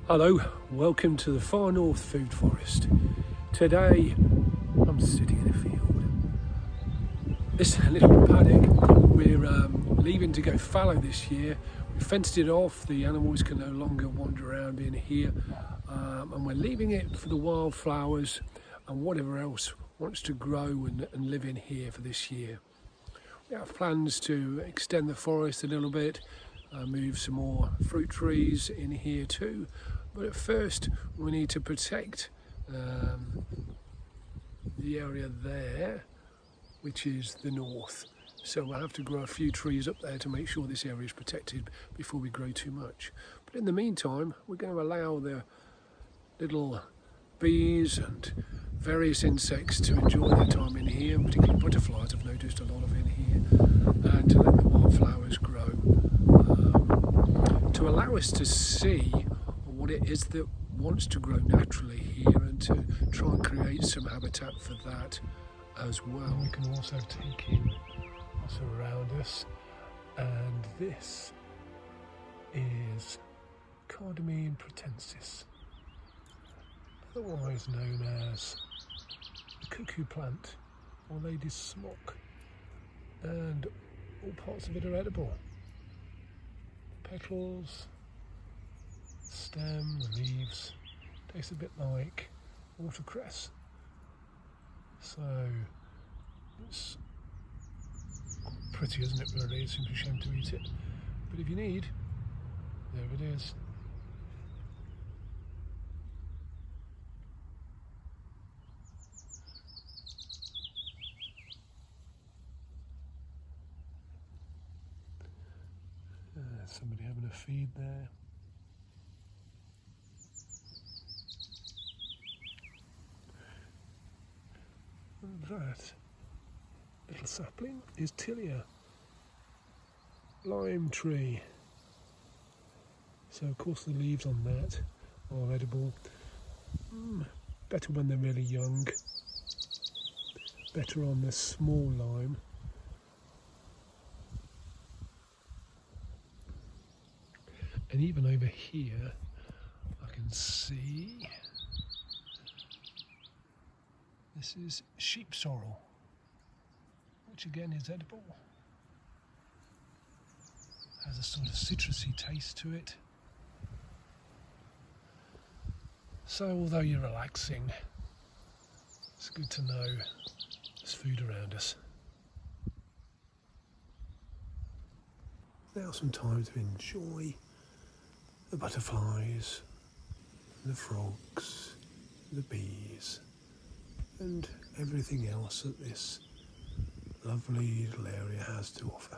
Hello, welcome to the far north food forest. Today I'm sitting in a field. This little paddock we're leaving to go fallow this year. We fenced it off, the animals can no longer wander around in here, and we're leaving it for the wildflowers and whatever else wants to grow and live in here for this year. We have plans to extend the forest a little bit, move some more fruit trees in here too, but at first we need to protect the area there, which is the north. So we'll have to grow a few trees up there to make sure this area is protected before we grow too much. But in the meantime, we're going to allow the little bees and various insects to enjoy their time in here, particularly butterflies I've noticed a lot of in here, and to let the wildflowers grow, to allow us to see what it is that wants to grow naturally here and to try and create some habitat for that as well. And we can also take in what's around us, and this is Cardamom pratensis, otherwise known as the cuckoo plant or lady's smock, and all parts of it are edible. Petals, stem, the leaves taste a bit like watercress, so it's quite pretty, isn't it really? It's simply a shame to eat it, but if you need, there it is. Somebody having a feed there. And that little sapling is Tilia, lime tree. So of course the leaves on that are edible. Better when they're really young. Better on the small lime. And even over here, I can see this is sheep sorrel, which again is edible. Has a sort of citrusy taste to it. So although you're relaxing, it's good to know there's food around us. Now some time to enjoy the butterflies, the frogs, the bees, and everything else that this lovely little area has to offer.